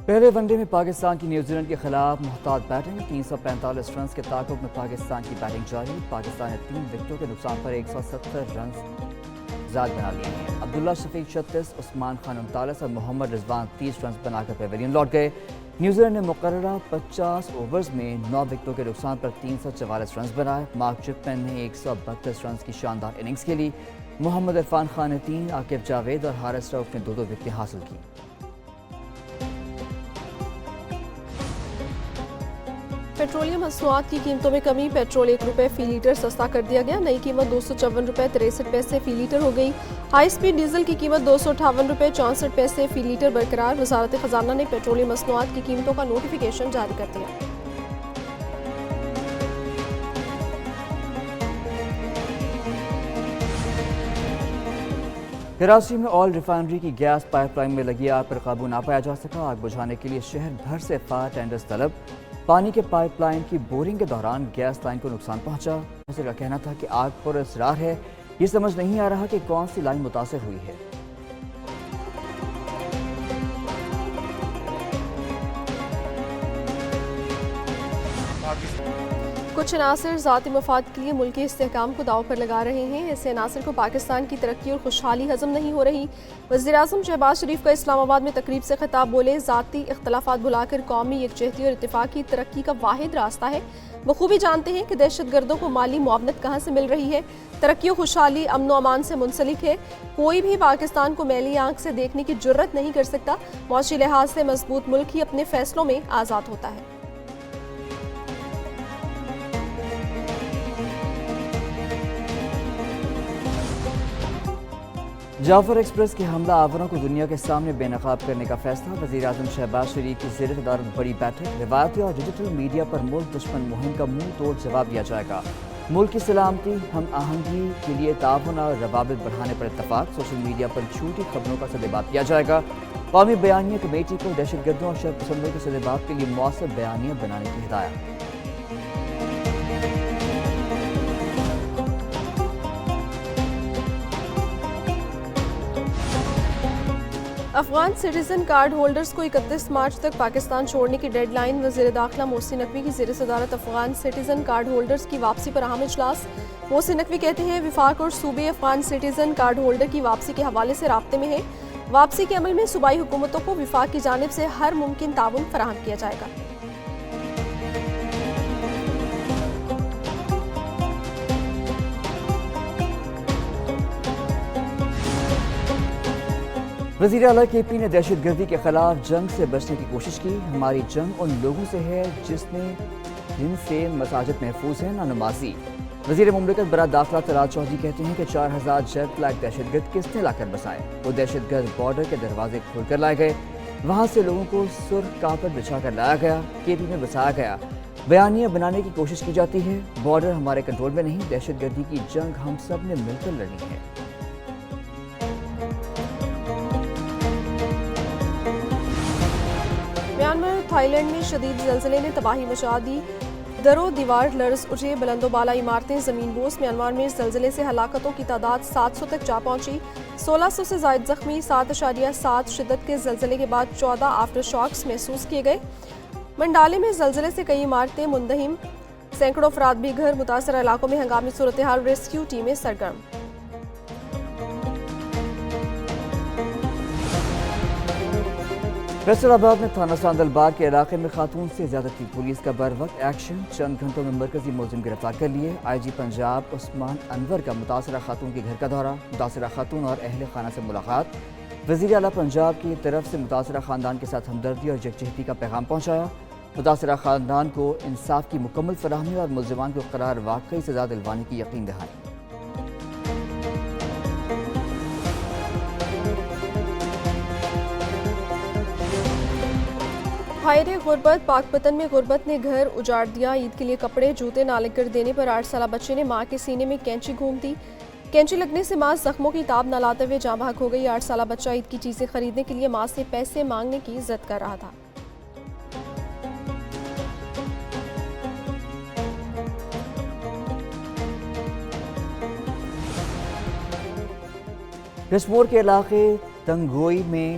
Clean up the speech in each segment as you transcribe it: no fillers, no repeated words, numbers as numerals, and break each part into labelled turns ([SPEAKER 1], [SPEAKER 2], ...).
[SPEAKER 1] پہلے one day میں پاکستان کی نیوزی لینڈ کے خلاف محتاط بیٹنگ 345 رنز کے تعاقب میں پاکستان کی بیٹنگ جاری۔ پاکستان نے 3 وکٹوں کے نقصان پر 170 رنز زائد بنا لیے ہیں۔ عبداللہ شفیق 36، عثمان خان 39 اور محمد رضوان 30 رنز بنا کر پیویلین لوٹ گئے۔ نیوزی لینڈ نے مقررہ 50 اوورز میں 9 وکٹوں کے نقصان پر 344 رنز بنائے۔ مارک چپمن نے 132 رنز کی شاندار اننگز کھیلی۔ محمد عرفان خان نے 3، عاقب جاوید اور حارث رؤف نے 2 وکٹیں حاصل کی۔
[SPEAKER 2] پیٹرولیم مصنوعات کی قیمتوں میں کمی، پیٹرول 1 روپے فی لیٹر سستا کر دیا گیا، نئی قیمت 254 روپے 63 پیسے فی لیٹر ہو گئی۔ ہائی سپیڈ ڈیزل کی قیمت 258 روپے 64 پیسے فی لیٹر برقرار۔ وزارت خزانہ نے پیٹرولیم مصنوعات کی قیمتوں کا نوٹیفیکیشن جاری کر دیا۔
[SPEAKER 1] کراچی میں آئل ریفائنری کی گیس پائپ لائن میں لگی آگ پر قابو نہ پایا جا سکا۔ آگ بجھانے کے لیے شہر بھر سے فائر ٹینڈرز طلب۔ پانی کے پائپ لائن کی بورنگ کے دوران گیس لائن کو نقصان پہنچا۔ محافظ کا کہنا تھا کہ آگ پر اسرار ہے، یہ سمجھ نہیں آ رہا کہ کون سی لائن متاثر ہوئی ہے۔
[SPEAKER 2] کچھ عناصر ذاتی مفاد کے لیے ملکی استحکام کو داؤ پر لگا رہے ہیں، ایسے عناصر کو پاکستان کی ترقی اور خوشحالی ہضم نہیں ہو رہی۔ وزیراعظم شہباز شریف کا اسلام آباد میں تقریب سے خطاب، بولے ذاتی اختلافات بھلا کر قومی یکجہتی اور اتفاقی ترقی کا واحد راستہ ہے۔ بخوبی جانتے ہیں کہ دہشت گردوں کو مالی معاونت کہاں سے مل رہی ہے۔ ترقی و خوشحالی امن و امان سے منسلک ہے، کوئی بھی پاکستان کو میلی آنکھ سے دیکھنے کی جرت نہیں کر سکتا۔ معاشی لحاظ سے مضبوط ملک ہی اپنے فیصلوں میں آزاد ہوتا ہے۔
[SPEAKER 1] جعفر ایکسپریس کے حملہ آوروں کو دنیا کے سامنے بے نقاب کرنے کا فیصلہ۔ وزیراعظم شہباز شریف کی زیر صدارت بڑی بیٹھک۔ روایتی اور ڈیجیٹل میڈیا پر ملک دشمن مہم کا منہ توڑ جواب دیا جائے گا۔ ملک کی سلامتی ہم آہنگی کے لیے تعاون اور روابط بڑھانے پر اتفاق۔ سوشل میڈیا پر جھوٹی خبروں کا سدباب کیا جائے گا۔ قومی بیانیہ کمیٹی کو دہشت گردوں اور شر پسندوں کے سدباب کے لیے مؤثر بیانیہ بنانے کی ہدایت۔
[SPEAKER 2] افغان سٹیزن کارڈ ہولڈرز کو 31 مارچ تک پاکستان چھوڑنے کی ڈیڈ لائن۔ وزیر داخلہ محسن نقوی کی زیر صدارت افغان سٹیزن کارڈ ہولڈرز کی واپسی پر اہم اجلاس۔ محسن نقوی کہتے ہیں وفاق اور صوبے افغان سٹیزن کارڈ ہولڈر کی واپسی کے حوالے سے رابطے میں ہیں۔ واپسی کے عمل میں صوبائی حکومتوں کو وفاق کی جانب سے ہر ممکن تعاون فراہم کیا جائے گا۔
[SPEAKER 1] وزیر اعلیٰ کے پی نے دہشت گردی کے خلاف جنگ سے بچنے کی کوشش کی۔ ہماری جنگ ان لوگوں سے ہے جن سے مساجد محفوظ ہیں، نہ نمازی۔ وزیر مملکت برائے داخلہ طلعت چودھری کہتے ہیں کہ 4000 جیٹ فلیگ دہشت گرد کس نے لا کر بسائے؟ وہ دہشت گرد بارڈر کے دروازے کھول کر لائے گئے، وہاں سے لوگوں کو سرخ کارپٹ بچھا کر لایا گیا، کے پی میں بسایا گیا۔ بیانیہ بنانے کی کوشش کی جاتی ہے، بارڈر ہمارے کنٹرول میں نہیں، دہشت گردی کی جنگ ہم سب نے مل کر لڑنی ہے۔
[SPEAKER 2] میانمار تھائی لینڈ میں شدید زلزلے نے تباہی مچا دی، در و دیوار لرز اٹھے، بلند و بالا عمارتیں زمین بوس۔ میانمار میں زلزلے سے ہلاکتوں کی تعداد 700 تک جا پہنچی، 1600 سے زائد زخمی۔ 7.7 شدت کے زلزلے کے بعد 14 آفٹر شاکس محسوس کیے گئے۔ منڈالے میں زلزلے سے کئی عمارتیں منہدم، سینکڑوں افراد بھی گھر متاثرہ علاقوں میں ہنگامی صورتحال، ریسکیو ٹیمیں سرگرم۔
[SPEAKER 1] فیصل آباد میں تھانہ ساندل باغ کے علاقے میں خاتون سے زیادتی، پولیس کا بر وقت ایکشن، چند گھنٹوں میں مرکزی ملزم گرفتار کر لیے۔ آئی جی پنجاب عثمان انور کا متاثرہ خاتون کے گھر کا دورہ، متاثرہ خاتون اور اہل خانہ سے ملاقات۔ وزیر اعلیٰ پنجاب کی طرف سے متاثرہ خاندان کے ساتھ ہمدردی اور یکجہتی کا پیغام پہنچایا۔ متاثرہ خاندان کو انصاف کی مکمل فراہمی اور ملزمان کو قرار واقعی سزا دلوانے کی یقین دہانی۔
[SPEAKER 2] ہائر غربت، پاک پتن میں غربت نے گھر اجاڑ دیا، عید کے لیے کپڑے جوتے نہ لگ کر دینے پر 8 سالہ بچے نے ماں کے سینے میں کینچی گھوم دی، کینچی لگنے سے ماں زخموں کی تاب نہ لاتے ہوئے جاں بحق ہو گئی۔ 8 سالہ بچہ عید کی چیزیں خریدنے کے لیے ماں سے پیسے مانگنے کی ضد کر رہا تھا۔
[SPEAKER 1] کشمور کے علاقے تنگوئی میں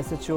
[SPEAKER 1] SHO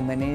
[SPEAKER 1] MNA